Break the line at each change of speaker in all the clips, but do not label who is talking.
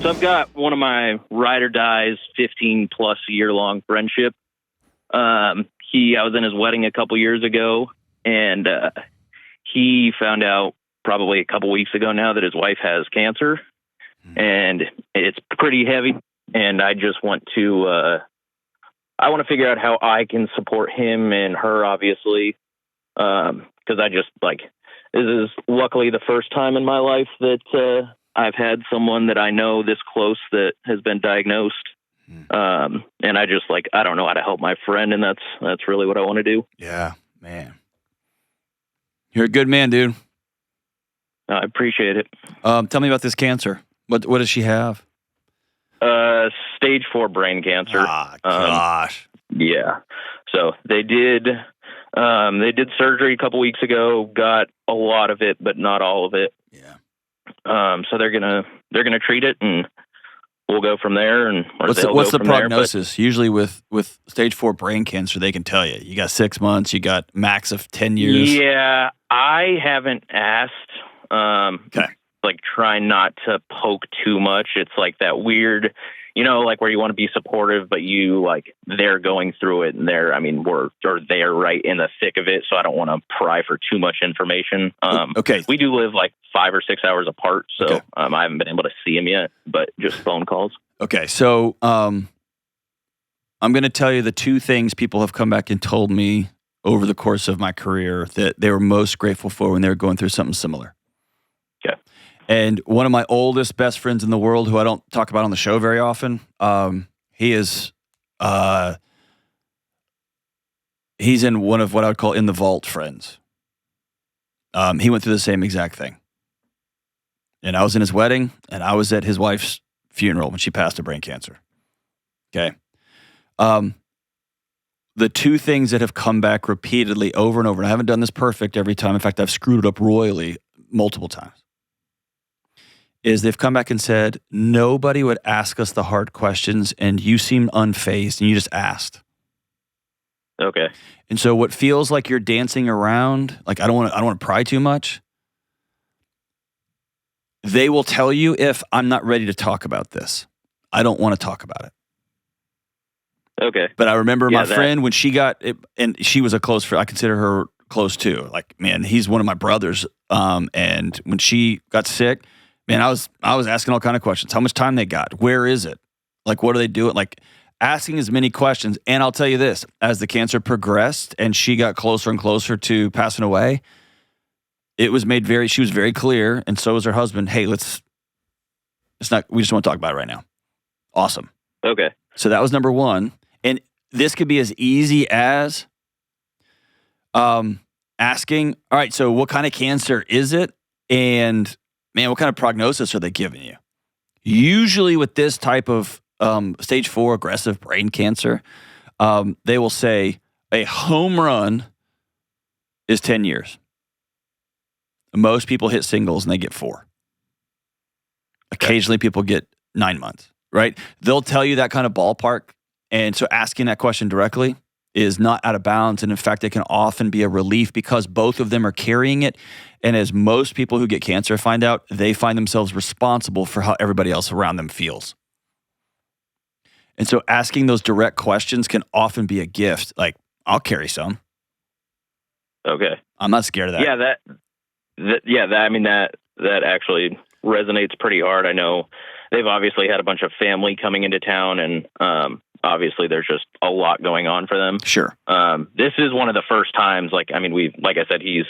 So I've got one of my ride or dies, 15 plus year long friendship. I was in his wedding a couple years ago, and he found out probably a couple weeks ago now that his wife has cancer, and it's pretty heavy. And I just want to, I want to figure out how I can support him and her, obviously, because I just this is luckily the first time in my life that I've had someone that I know this close that has been diagnosed. And I just I don't know how to help my friend, and that's really what I want to do.
Yeah, man. You're a good man, dude.
I appreciate it.
Tell me about this cancer. What does she have?
Stage 4 brain cancer.
Ah, gosh.
Yeah. So they did surgery a couple weeks ago, got a lot of it, but not all of it.
Yeah.
So they're gonna treat it, and we'll go from there. And
what's the prognosis? Usually with stage 4 brain cancer, they can tell you. You got 6 months. You got max of 10 years.
Yeah, I haven't asked.
Okay.
Try not to poke too much. It's that weird, where you want to be supportive, but they're going through it, and they're right in the thick of it. So I don't want to pry for too much information.
Okay.
We do live 5 or 6 hours apart, so
okay.
I haven't been able to see him yet, but just phone calls.
Okay. So, I'm going to tell you the two things people have come back and told me over the course of my career that they were most grateful for when they were going through something similar.
Okay.
And one of my oldest best friends in the world, who I don't talk about on the show very often, he is, he's in one of what I would call in the vault friends. He went through the same exact thing. And I was in his wedding, and I was at his wife's funeral when she passed of brain cancer. Okay. The two things that have come back repeatedly over and over, and I haven't done this perfect every time. In fact, I've screwed it up royally multiple times. Is they've come back and said, nobody would ask us the hard questions, and you seemed unfazed, and you just asked.
Okay.
And so what feels like you're dancing around, I don't want to pry too much. They will tell you if I'm not ready to talk about this. I don't want to talk about it.
Okay.
But I remember my friend when she got it, and she was a close friend. I consider her close too. Man, he's one of my brothers. And when she got sick, man, I was asking all kind of questions. How much time they got? Where is it? What are they doing? Asking as many questions. And I'll tell you this, as the cancer progressed and she got closer and closer to passing away, she was very clear, and so was her husband. Hey, we just want to talk about it right now. Awesome.
Okay.
So that was number one. And this could be as easy as asking, all right, so what kind of cancer is it? And man, what kind of prognosis are they giving you? Usually with this type of stage 4 aggressive brain cancer, they will say a home run is 10 years. Most people hit singles and they get 4. Occasionally people get 9 months, right? They'll tell you that kind of ballpark. And so asking that question directly is not out of bounds. And in fact, it can often be a relief because both of them are carrying it. And as most people who get cancer find out, they find themselves responsible for how everybody else around them feels. And so asking those direct questions can often be a gift. I'll carry some.
Okay.
I'm not scared of that.
Yeah, that actually resonates pretty hard. I know they've obviously had a bunch of family coming into town, and obviously there's just a lot going on for them.
Sure.
This is one of the first times, like I said, he's,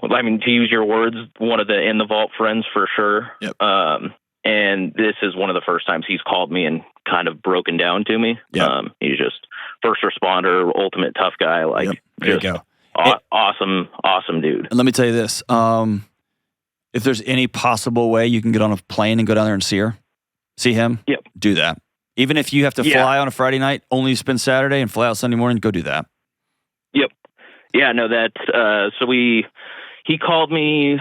to use your words, one of the in the vault friends for sure.
Yep.
And this is one of the first times he's called me and kind of broken down to me.
Yep.
He's just first responder, ultimate tough guy.
Yep. There you go.
Awesome dude.
And let me tell you this. If there's any possible way you can get on a plane and go down there and see him,
yep,
do that. Even if you have to fly on a Friday night, only spend Saturday and fly out Sunday morning, go do that.
Yep. Yeah, no, that's, he called me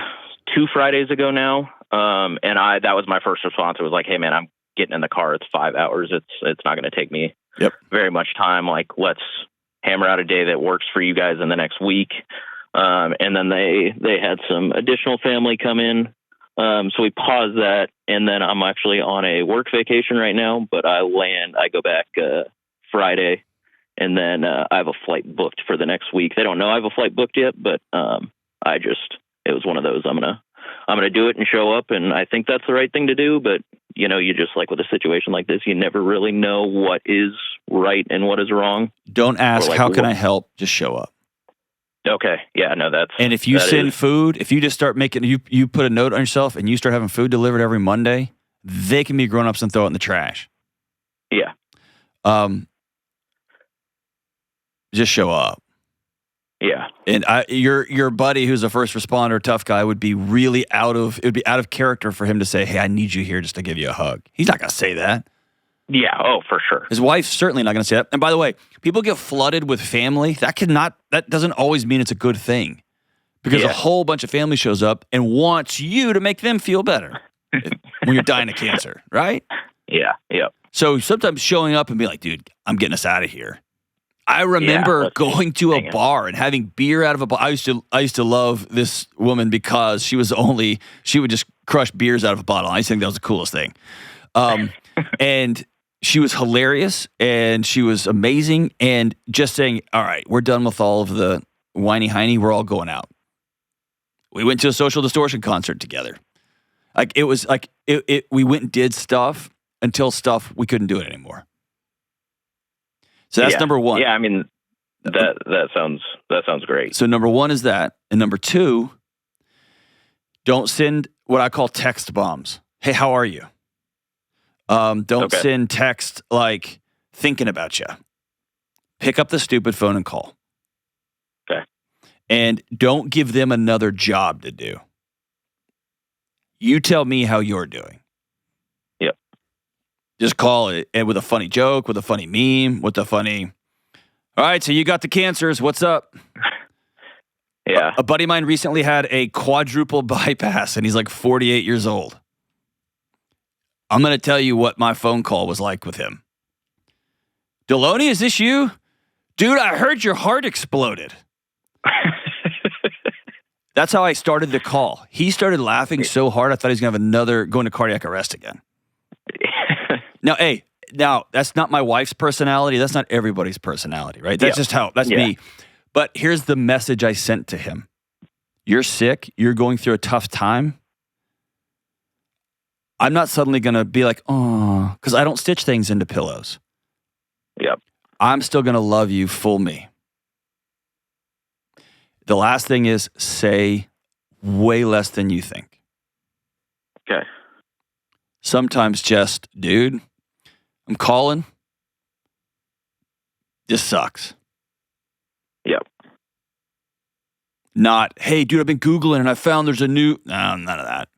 2 Fridays ago now. And that was my first response. It was hey man, I'm getting in the car. It's 5 hours. It's not going to take me very much time. Let's hammer out a day that works for you guys in the next week. And then they had some additional family come in. So we paused that, and then I'm actually on a work vacation right now, but I go back Friday, and then I have a flight booked for the next week. They don't know I have a flight booked yet, but it was one of those. I'm gonna do it and show up, and I think that's the right thing to do. But you just like with a situation like this, you never really know what is right and what is wrong.
Don't ask, how can I help? Just show up.
Okay. Yeah, no,
and if you send food, if you just start making, you put a note on yourself and you start having food delivered every Monday, they can be grown-ups and throw it in the trash.
Yeah.
Just show up.
Yeah.
And your buddy who's a first responder, tough guy, would be it would be out of character for him to say, hey, I need you here just to give you a hug. He's not going to say that.
Yeah, oh, for sure.
His wife's certainly not going to say that. And by the way, people get flooded with family. That doesn't always mean it's a good thing. Because a whole bunch of family shows up and wants you to make them feel better when you're dying of cancer, right?
Yeah, yeah.
So sometimes showing up and be like, dude, I'm getting us out of here. I remember going to a bar and having beer out of a bar. I used to love this woman because she would just crush beers out of a bottle. I used to think that was the coolest thing. And she was hilarious and she was amazing, and just saying, all right, we're done with all of the whiny hiney. We're all going out. We went to a Social Distortion concert together. Like it was like we went and did stuff until we couldn't do it anymore. So that's number one.
Yeah, I mean that sounds great.
So number one is that, and number two, don't send what I call text bombs. Hey, how are you? Don't send text like thinking about you. Pick up the stupid phone and call.
Okay.
And don't give them another job to do. You tell me how you're doing.
Yep.
Just call it, and with a funny joke, with a funny meme, with a funny, all right, so you got the cancers. What's up?
Yeah.
A buddy of mine recently had a quadruple bypass, and he's like 48 years old. I'm going to tell you what my phone call was like with him. Delony, is this you? Dude, I heard your heart exploded. That's how I started the call. He started laughing so hard, I thought he was going to have going to cardiac arrest again. Now, that's not my wife's personality. That's not everybody's personality, right? That's just that's me. But here's the message I sent to him. You're sick. You're going through a tough time. I'm not suddenly going to be like, oh, because I don't stitch things into pillows.
Yep.
I'm still going to love you full me. The last thing is say way less than you think.
Okay.
Sometimes just, dude, I'm calling. This sucks.
Yep.
Not, hey, dude, I've been Googling and I found there's a new... No, none of that.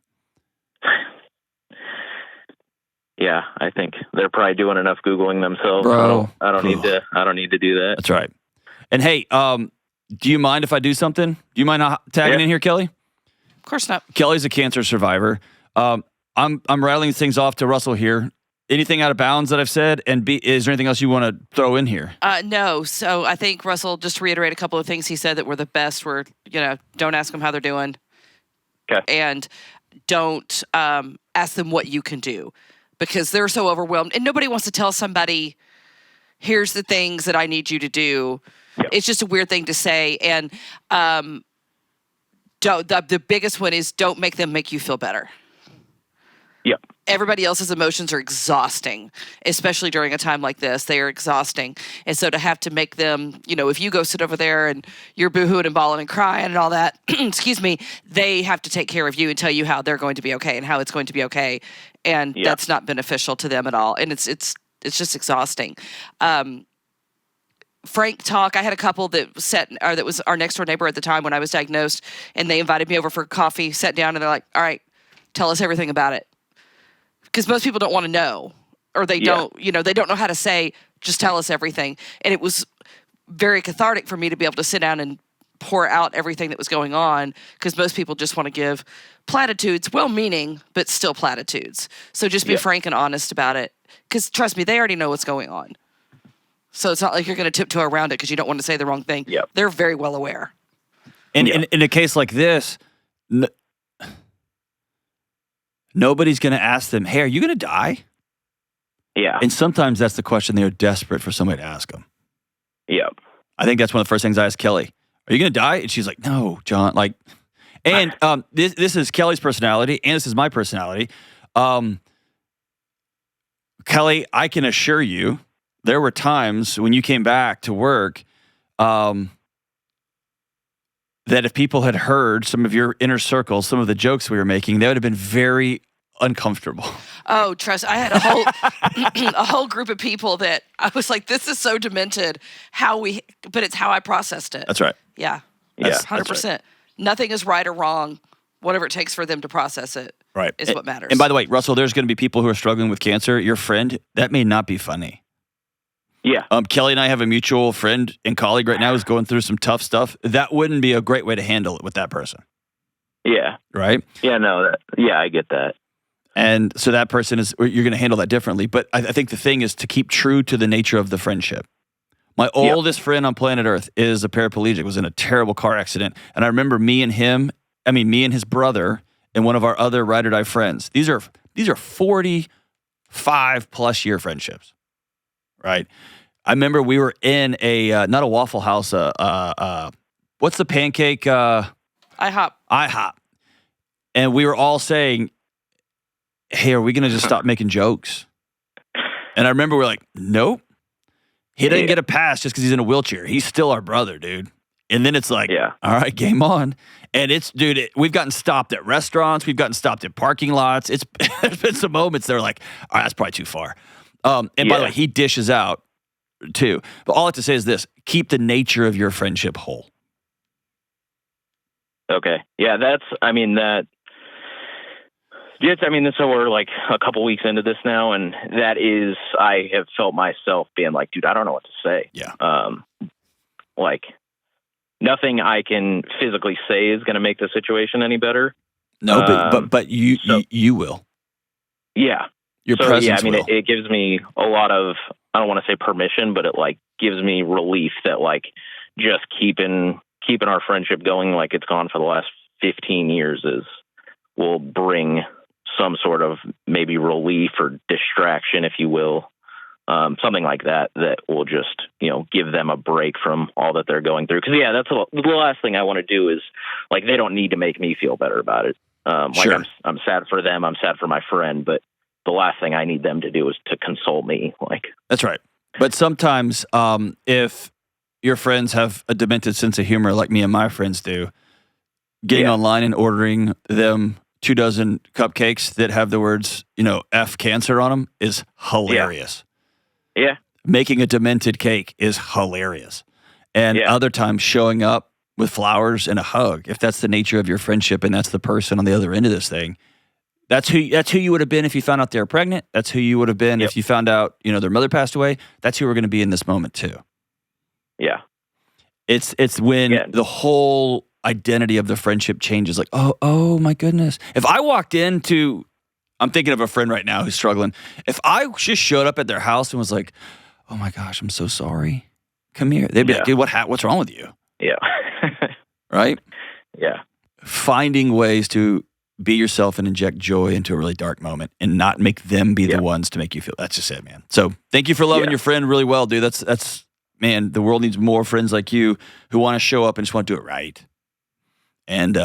Yeah, I think they're probably doing enough Googling themselves.
Bro.
I don't need to do that.
That's right. And hey, do you mind if I do something? Do you mind not tagging in here, Kelly?
Of course not.
Kelly's a cancer survivor. I'm rattling these things off to Russell here. Anything out of bounds that I've said? And is there anything else you want to throw in here?
No. So I think Russell, just to reiterate a couple of things he said that were the best were, don't ask them how they're doing.
Okay.
And don't ask them what you can do, because they're so overwhelmed. And nobody wants to tell somebody, here's the things that I need you to do. Yep. It's just a weird thing to say. And the biggest one is don't make them make you feel better.
Yep.
Everybody else's emotions are exhausting, especially during a time like this. They are exhausting. And so to have to make them, if you go sit over there and you're boohooing and bawling and crying and all that, excuse me, they have to take care of you and tell you how they're going to be okay and how it's going to be okay. And that's not beneficial to them at all. And it's just exhausting. Frank talk. I had a couple that was our next door neighbor at the time when I was diagnosed, and they invited me over for coffee, sat down, and they're like, all right, tell us everything about it. Because most people don't want to know, or they don't, they don't know how to say, just tell us everything. And it was very cathartic for me to be able to sit down and pour out everything that was going on, because most people just want to give platitudes, well-meaning, but still platitudes. So just be frank and honest about it, because trust me, they already know what's going on. So it's not like you're going to tiptoe around it because you don't want to say the wrong thing.
Yep.
They're very well aware.
And in a case like this, Nobody's going to ask them, hey, are you going to die?
Yeah.
And sometimes that's the question they're desperate for somebody to ask them.
Yep.
I think that's one of the first things I asked Kelly. Are you going to die? And she's like, no, John. Like, and this is Kelly's personality, and this is my personality. Kelly, I can assure you, there were times when you came back to work that if people had heard some of your inner circle, some of the jokes we were making, they would have been very uncomfortable.
Oh, trust. I had a whole a whole group of people that I was like, "This is so demented." But it's how I processed it.
That's right.
Yeah.
Yeah.
100%. Nothing is right or wrong. Whatever it takes for them to process it,
right,
is what matters.
And by the way, Russell, there's going to be people who are struggling with cancer. Your friend, that may not be funny.
Yeah.
Kelly and I have a mutual friend and colleague right now who's going through some tough stuff. That wouldn't be a great way to handle it with that person.
Yeah.
Right?
Yeah, no, I get that.
And so that person you're going to handle that differently. But I think the thing is to keep true to the nature of the friendship. My oldest friend on planet Earth is a paraplegic, was in a terrible car accident. And I remember me and his brother and one of our other ride or die friends. These are 45 plus year friendships, right? I remember we were in not a Waffle House, what's the pancake?
IHOP.
IHOP. And we were all saying, hey, are we going to just stop making jokes? And I remember we're like, nope. He didn't get a pass just because he's in a wheelchair. He's still our brother, dude. And then it's like, all right, game on. And we've gotten stopped at restaurants. We've gotten stopped at parking lots. There's been some moments that are like, all right, that's probably too far. And by the way, he dishes out too. But all I have to say is this: keep the nature of your friendship whole.
Okay. Yeah, so we're like a couple weeks into this now, and I have felt myself being like, dude, I don't know what to say.
Yeah.
Like nothing I can physically say is going to make the situation any better.
No, but you will.
Yeah.
Your presence will.
It gives me a lot of, I don't want to say permission, but it like gives me relief that like just keeping our friendship going like it's gone for the last 15 years will bring some sort of maybe relief or distraction, if you will. Something like that will just, give them a break from all that they're going through. Cause that's the last thing I want to do is like, they don't need to make me feel better about it.
Sure.
Like I'm sad for them. I'm sad for my friend, but the last thing I need them to do is to console me. Like,
that's right. But sometimes, if your friends have a demented sense of humor, like me and my friends do, getting online and ordering them 24 cupcakes that have the words, F cancer on them is hilarious.
Yeah.
Making a demented cake is hilarious. And other times showing up with flowers and a hug, if that's the nature of your friendship and that's the person on the other end of this thing, that's who you would have been if you found out they were pregnant. That's who you would have been if you found out, their mother passed away. That's who we're going to be in this moment too.
Yeah.
It's when the whole identity of the friendship changes. Like, oh my goodness. If I walked into, I'm thinking of a friend right now who's struggling. If I just showed up at their house and was like, oh my gosh, I'm so sorry. Come here. They'd be like, dude, what's wrong with you?
Yeah.
Right?
Yeah.
Finding ways to be yourself and inject joy into a really dark moment and not make them be the ones to make you feel. That's just it, man. So thank you for loving your friend really well, dude. That's man, the world needs more friends like you who want to show up and just want to do it right. And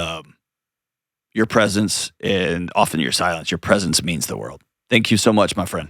your presence and often your silence, your presence means the world. Thank you so much, my friend.